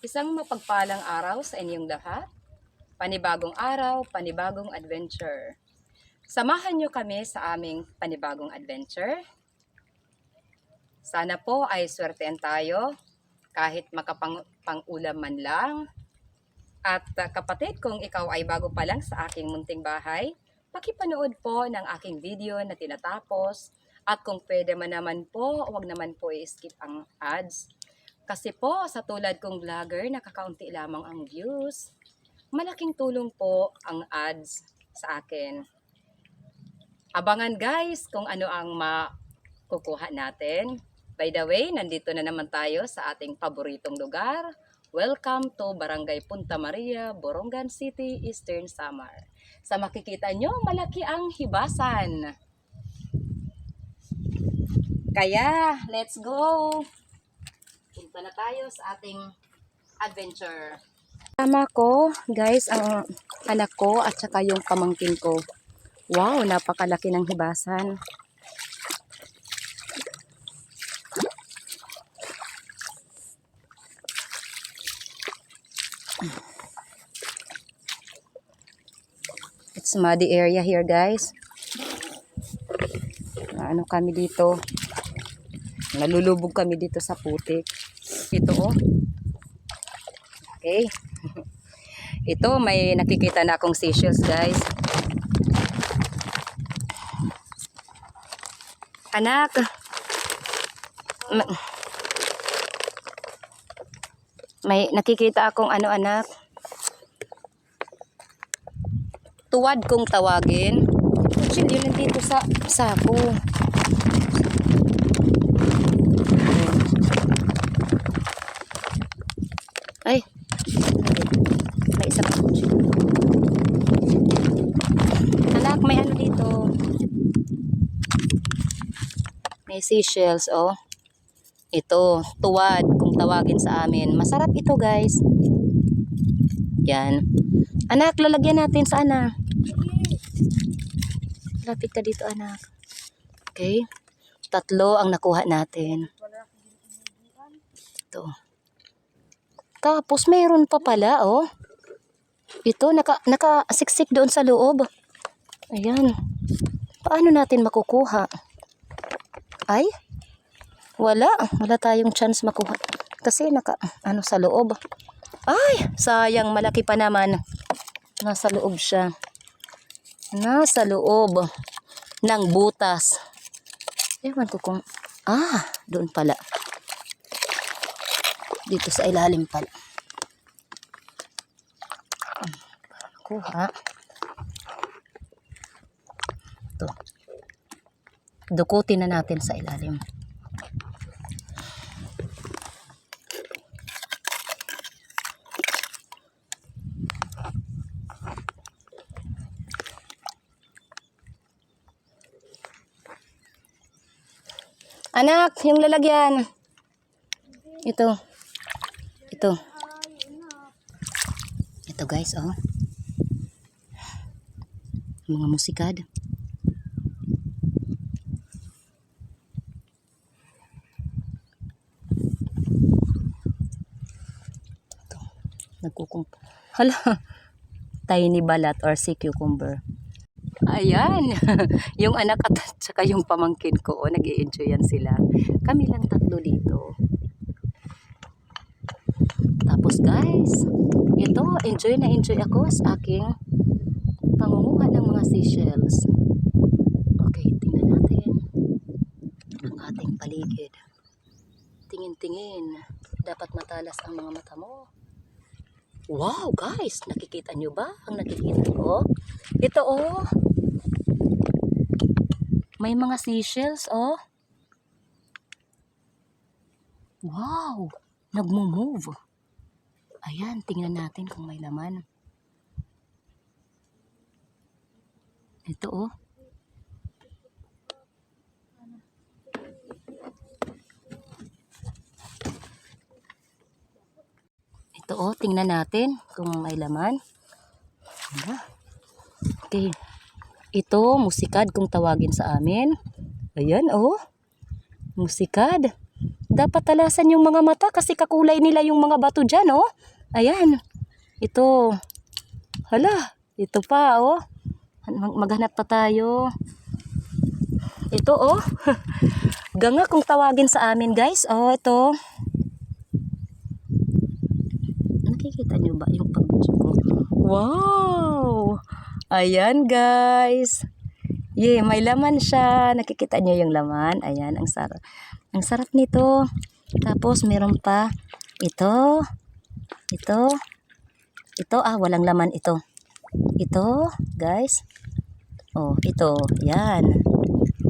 Isang mapagpalang araw sa inyong lahat. Panibagong araw, panibagong adventure. Samahan niyo kami sa aming panibagong adventure. Sana po ay swertean tayo kahit makapang-ulam man lang. At kapatid, kung ikaw ay bago pa lang sa aking munting bahay, pakipanood po ng aking video na tinatapos. At kung pwede man naman po, huwag naman po i-skip ang ads. Kasi po, sa tulad kong vlogger, nakakaunti lamang ang views. Malaking tulong po ang ads sa akin. Abangan guys kung ano ang makukuha natin. By the way, nandito na naman tayo sa ating paboritong lugar. Welcome to Barangay Punta Maria, Borongan City, Eastern Samar. Sa makikita nyo, malaki ang hibasan. Kaya, let's go! Punta na tayo sa ating adventure. Tama ko, guys, ang anak ko at saka yung pamangkin ko. Wow, napakalaki ng hibasan. It's muddy area here, guys. Ano kami dito? Nalulubog kami dito sa putik. Ito oh. Okay. Ito, may nakikita na akong seashells, guys. Anak. May nakikita akong ano, anak. Tuwad kung tawagin. Chill, yun nandito sa sako. Ay. May isa pa. Anak, may ano dito. May seashells, oh. Ito, tuwad kung tawagin sa amin. Masarap ito, guys. Yan. Anak, lalagyan natin sa ana. Lapit ka dito, anak. Okay. 3 ang nakuha natin. Ito. Tapos, mayroon pa pala, oh. Ito, nakasiksik doon sa loob. Ayan. Paano natin makukuha? Ay, wala. Wala tayong chance makuha. Kasi ano sa loob. Ay, sayang. Malaki pa naman. Nasa loob siya. Nasa loob ng butas. Ewan ko kung... doon pala. Dito sa ilalim pala. Kuha. Ito. Dukutin na natin sa ilalim. Anak, yung lalagyan. Ito. Ito. Ito guys, oh. Mga musikad. Ito. Hala. Tiny balat or sea cucumber. Ayan. Yung anak at saka yung pamangkin ko, oh, nag-i-enjoy yan sila. Kami lang 3 dito. Tapos guys, ito, enjoy na enjoy ako sa aking pangunguha ng mga seashells. Okay, tingnan natin ang ating paligid. Tingin-tingin. Dapat matalas ang mga mata mo. Wow, guys, nakikita nyo ba ang nakikita ko? Ito, oh. May mga seashells, oh. Wow, nagmo-move. Ayan, tingnan natin kung may laman. Ito, oh. Ito, oh, tingnan natin kung may laman. Okay. Ito, musikad kung tawagin sa amin. Ayan, oh. Musikad. Dapat talasan yung mga mata kasi kakulay nila yung mga bato dyan, oh. Ayan. Ito. Hala, ito pa, oh. Maghanap pa tayo. Ito, oh. Ganga kung tawagin sa amin, guys. Oh, ito. Nakikita nyo ba yung pag-video ko? Wow! Ayan, guys. Yeah, may laman siya. Nakikita nyo yung laman. Ayan, ang sarap. Ang sarap nito. Tapos, meron pa ito. Ito. Ito, walang laman ito. Ito, guys. Oh, ito. Yan.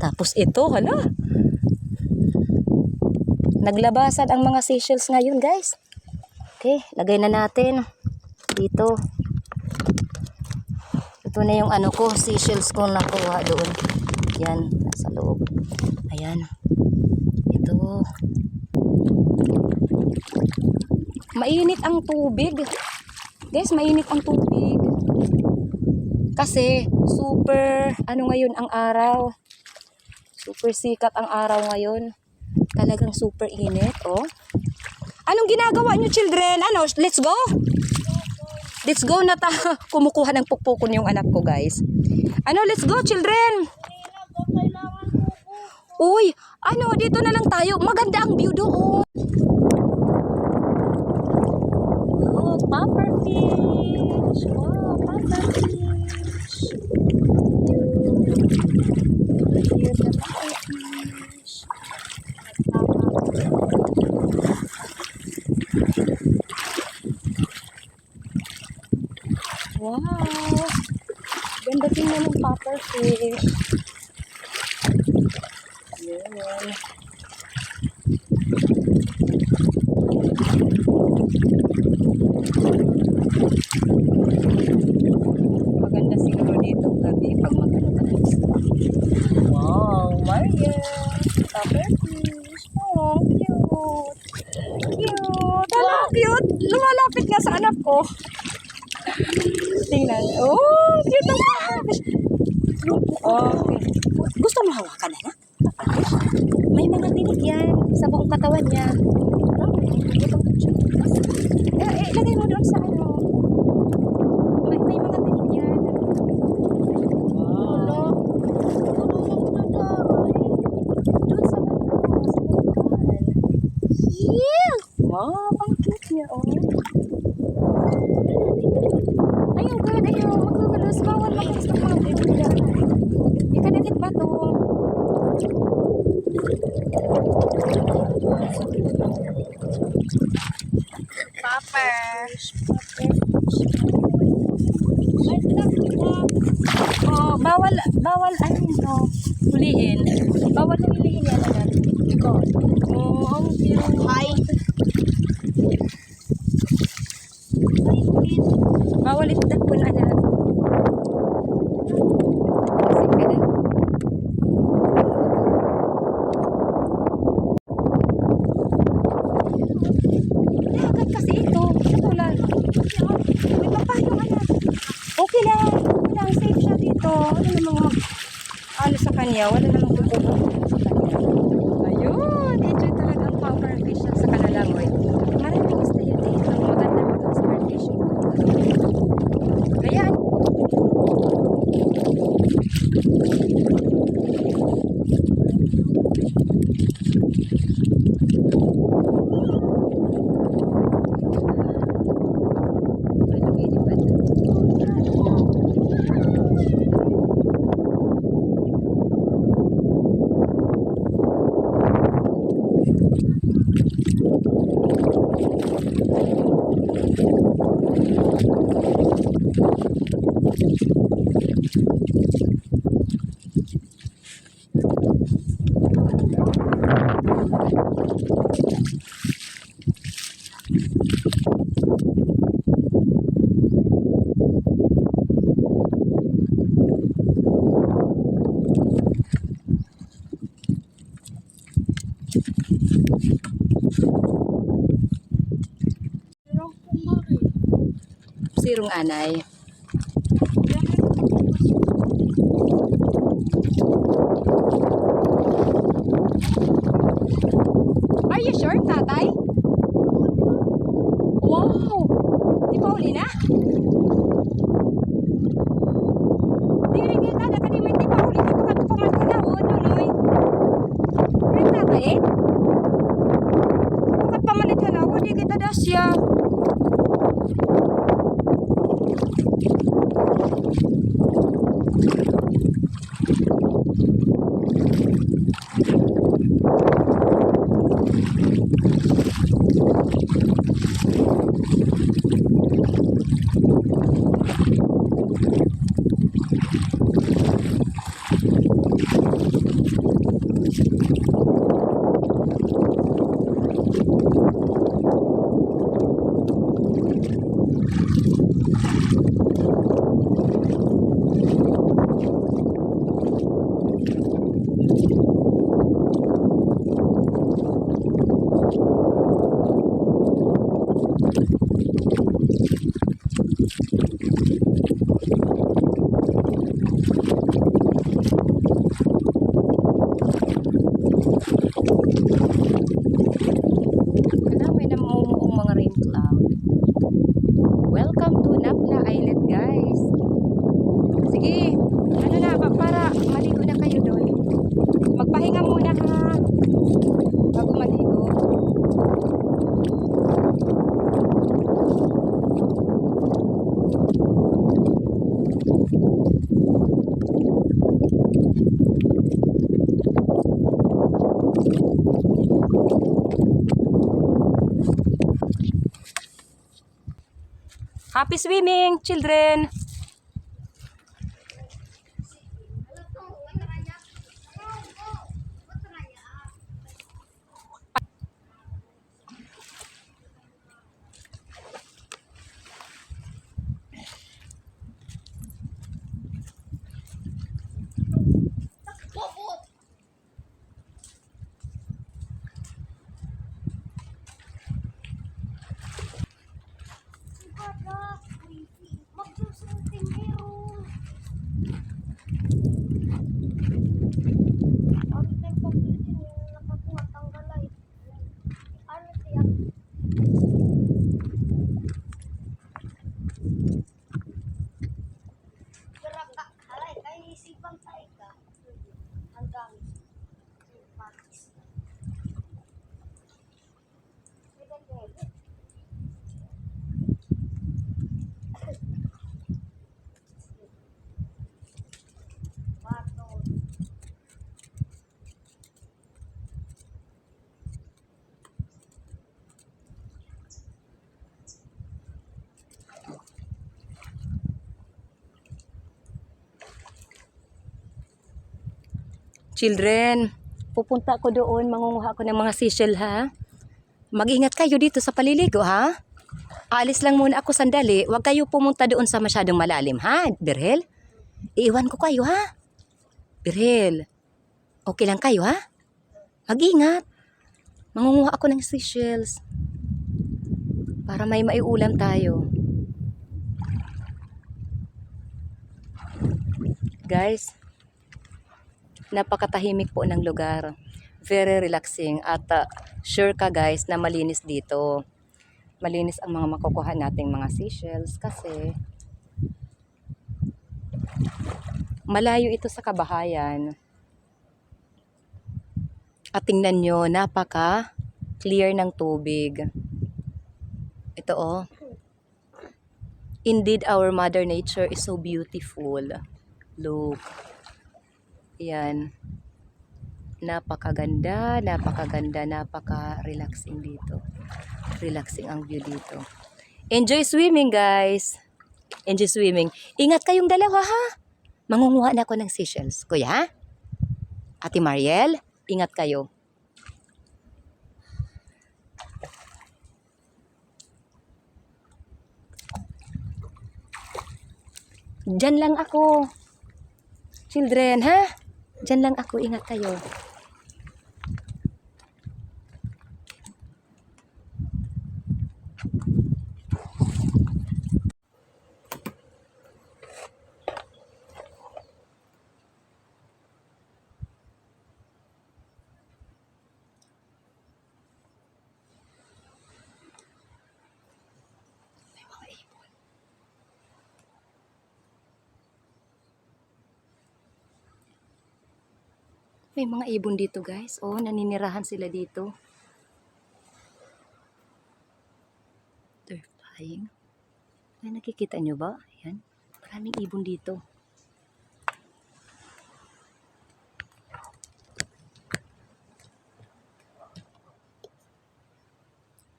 Tapos ito, hala. Naglabasan ang mga seashells ngayon, guys. Okay, lagay na natin dito. Ito na yung ano ko, seashells ko nakuha doon. Yan, nasa loob. Ayan. Ito. Mainit ang tubig. Guys, mainit ang tubig. Kasi, super, ano ngayon ang araw. Super sikat ang araw ngayon. Talagang super init, oh. Anong ginagawa nyo, children? Ano, let's go? Let's go na ta. Kumukuha ng pukpukon yung anak ko, guys. Ano, let's go, children. Uy, ano, dito na lang tayo. Maganda ang view doon. Oh, puffer fish. Wow, puffer fish. Cute na puffer fish. Wow. Ganda tingnan ng puffer fish. Yan. Maganda siguro dito gabi pag magkakalas. Wow, Maria. Puffer fish. Oh, cute. Cute. Hala, cute. Lumalapit nga sa anak ko. Tingnan. Oh, cute ng puffer fish. Okay. Gusto mo hawakan na? May mga tinik yan sa buong katawan niya. Lagay mo doon sa ano. May mga tinik yan. Wow. Doon sa bukan. Yeah. Wow, ang cute niya, oh. Ayaw, God, ayaw. Magkagalas. Bawal makalas ng mga bibigla. Ikadikit ba to? Puffer. Oh, bawal ano ito? Huliin. Bawal huliin yan agad. Oh, ang cute. Hi. Bawal itapon agad. Kasi ito, katulad. May papayo anak. Okay lang. Safe siya dito. Ano namang ano sa kanya? Wala namang kukuha sa kanya. Ayun. Enjoy talaga ang puffer fish sa Kalalangoy. Maraming isda yan dito. Maganda mag sport fishing. Ayan. Sirong anay. Are you sure, tatay? Wow! Di pa uli na? Dili kita, di may di pa uli na pagkatupangan ko na, nunoy. Ay, tatay eh? Pagkat pamalit ka na, di kita dasya. May namumuong mga rain cloud. Welcome to Napla Island, guys. Sige, ano na ba, para maligo na kayo doon. Magpahinga muna ha, bago maligo. Happy swimming, children! Children, pupunta ako doon, mangunguha ako ng mga seashell ha. Mag-ingat kayo dito sa paliligo ha. Alis lang muna ako sandali, huwag kayo pumunta doon sa masyadong malalim ha, Birhel. Iiwan ko kayo ha. Birhel, okay lang kayo ha? Mag-ingat. Mangunguha ako ng seashells para may maiulam tayo. Guys, napakatahimik po ng lugar. Very relaxing at sure ka guys na malinis dito. Malinis ang mga makukuha nating mga seashells kasi malayo ito sa kabahayan. At tingnan nyo, napaka clear ng tubig. Ito oh. Indeed, our Mother Nature is so beautiful. Look. Yan. Napakaganda, napakaganda, napaka-relaxing dito. Relaxing ang view dito. Enjoy swimming, guys. Enjoy swimming. Ingat kayong dalawa, ha? Mangunguha na ako ng seashells. Kuya? Ate Mariel? Ingat kayo. Diyan lang ako. Children, ha? Diyan lang ako. Ingat kayo. may mga ibon dito guys. Oh, naninirahan sila dito. They're flying. Ay, nakikita nyo ba? Ayan. Maraming ibon dito.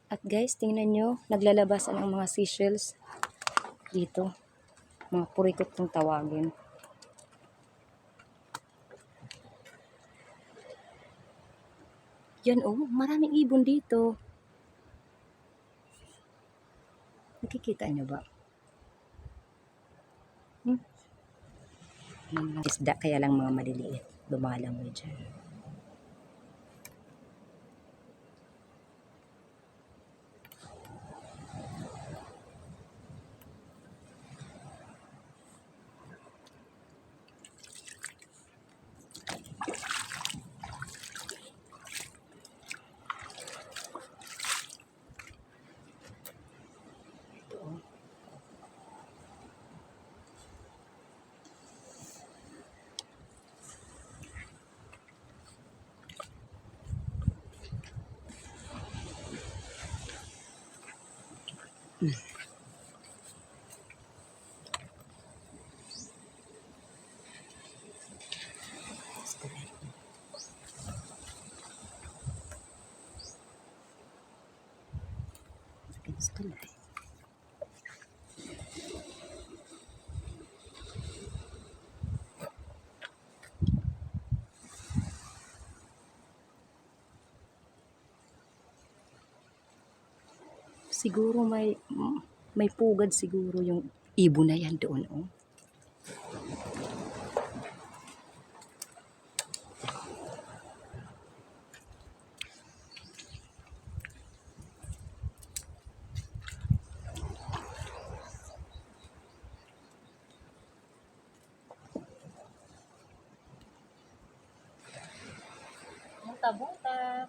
At guys, tingnan nyo, naglalabasan ang mga seashells dito. Mga purikot kung tawagin. Yan oh, maraming ibon dito. Nakikita nyo ba? Mga isda, kaya lang mga maliliit. Lumalangoy dyan. Siguro may pugad siguro yung ibon na yan doon oh. Buta-buta.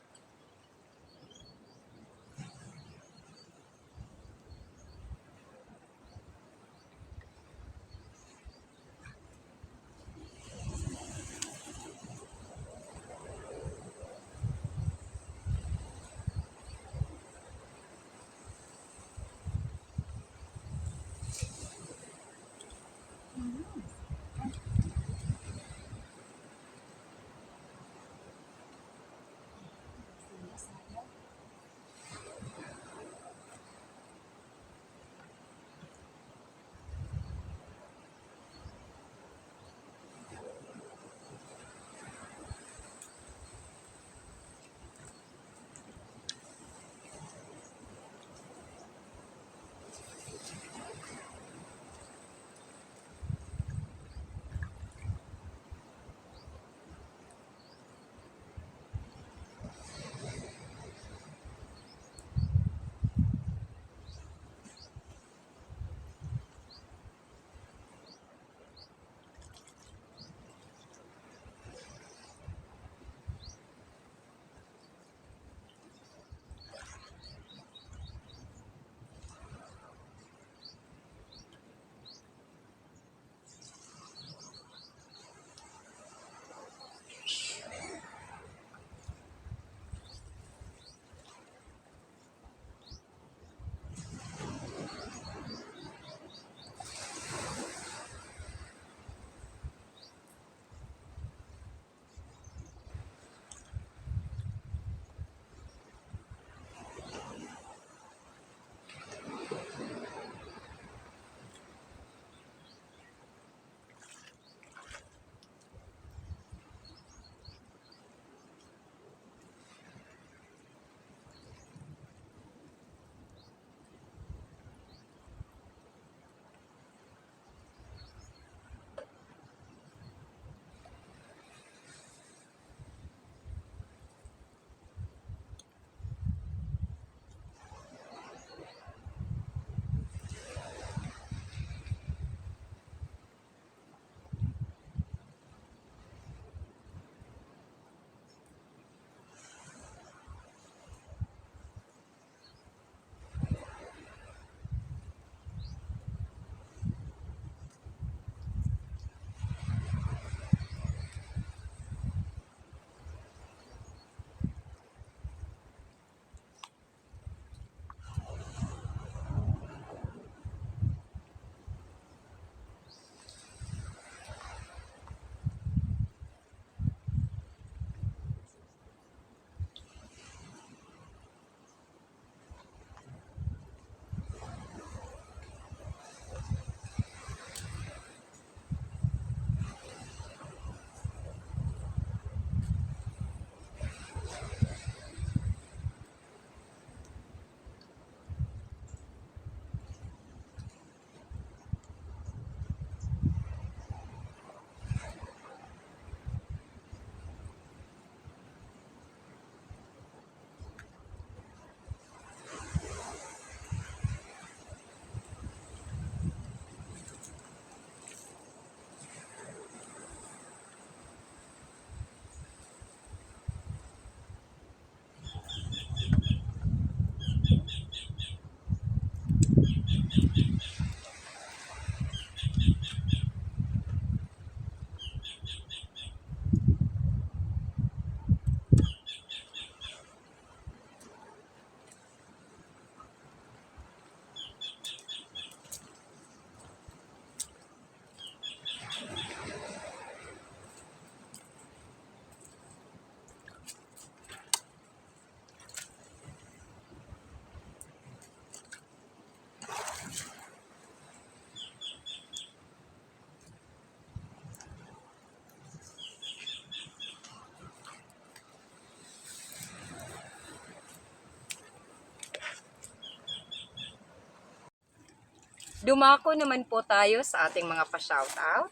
Dumako naman po tayo sa ating mga pa-shoutout.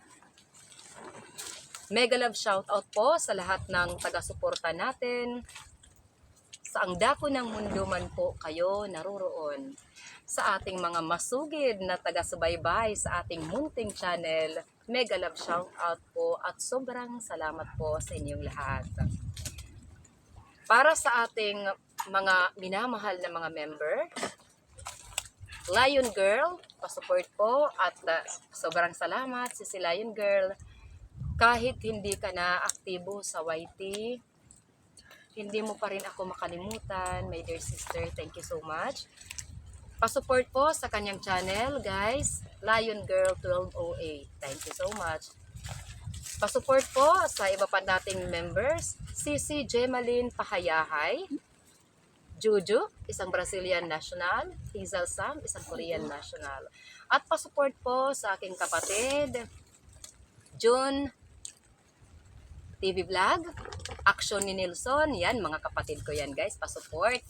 Mega love shoutout po sa lahat ng taga-suporta natin. Sa ang dako ng mundo man po kayo naroroon. Sa ating mga masugid na taga-subaybay sa ating munting channel, mega love shoutout po at sobrang salamat po sa inyong lahat. Para sa ating mga minamahal na mga member, Lion Girl, pasupport po at sobrang salamat si Lion Girl. Kahit hindi ka na aktibo sa YT, hindi mo pa rin ako makalimutan, my dear sister, thank you so much. Pasupport po sa kanyang channel, guys, Lion Girl 1208, thank you so much. Pasupport po sa iba pa nating members, Sisi Gemaline Pahayahay, Juju, isang Brazilian national, Hazel Sam, isang Korean national. At pasupport po sa aking kapatid, June TV Vlog, Action ni Nilson, yan mga kapatid ko yan guys, pasupport.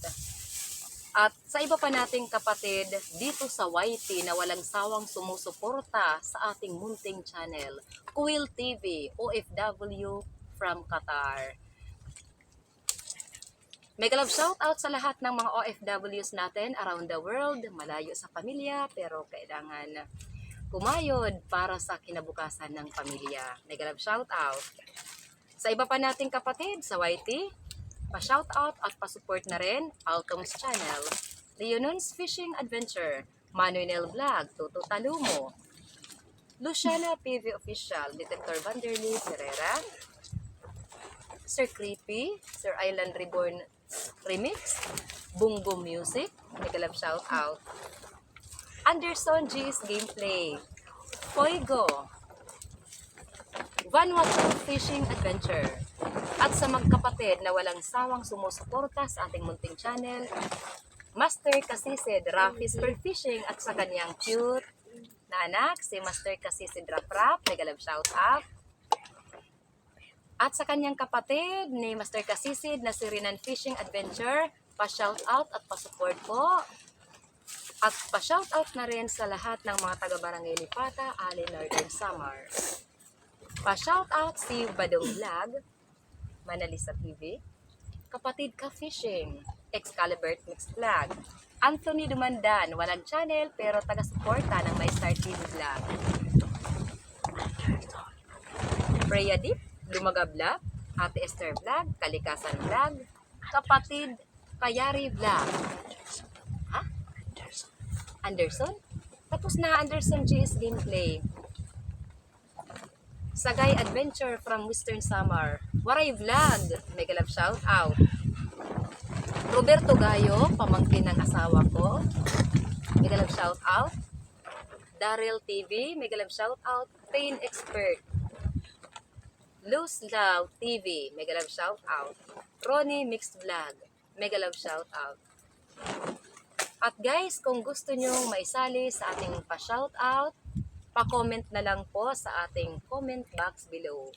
At sa iba pa nating kapatid dito sa YT na walang sawang sumusuporta sa ating munting channel, Kuil TV, OFW from Qatar. Mega love shout out sa lahat ng mga OFWs natin around the world, malayo sa pamilya pero kailangan kumayod para sa kinabukasan ng pamilya. Mega love shout out. Sa iba pa nating kapatid sa YT, pa-shoutout at pa-support na rin, Altom's Channel, Leonon's Fishing Adventure, Manuel Vlog, Toto Talumo, Luciana PV Official, Detector Vanderly Ferreira, Sir Creepy, Sir Island Reborn Remix, Bungo Music, mega love shoutout, Anderson G's Gameplay, Foigo, Vanuatu Fishing Adventure, at sa magkapatid na walang sawang sumusuporta sa ating munting channel, Master Kasisid Raffis per Fishing at sa kanyang cute na anak, si Master Kasisid Rap, mega love shout out. At sa kanyang kapatid ni Master Kasisid na si Rinan Fishing Adventure, pa-shout out at pa-support po. At pa-shout out na rin sa lahat ng mga taga-barangay Lipata, Ali Northern Samar. Pa-shout out si Badong Vlog, Manalisa TV, Kapatid Ka Fishing, Excalibur Mixed Vlog, Anthony Dumandan, walang channel pero taga-suporta ng My Star TV Vlog, Freya Deep, Lumaga Vlog, Ate Esther Vlog, Kalikasan Vlog, Kapatid Kayari Vlog. Ha? Anderson? Tapos na Anderson GS Gameplay. Sagay Adventure from Western Samar. Waray Vlog, mega love shout out. Roberto Gayo, pamangkin ng asawa ko, mega love shout out. Daryl TV, mega love shout out. Pain Expert, Luz Love TV, mega love shout out. Ronnie Mixed Vlog, mega love shout out. At guys, kung gusto nyo maisali sa ating pa-shout out, pa-comment na lang po sa ating comment box below.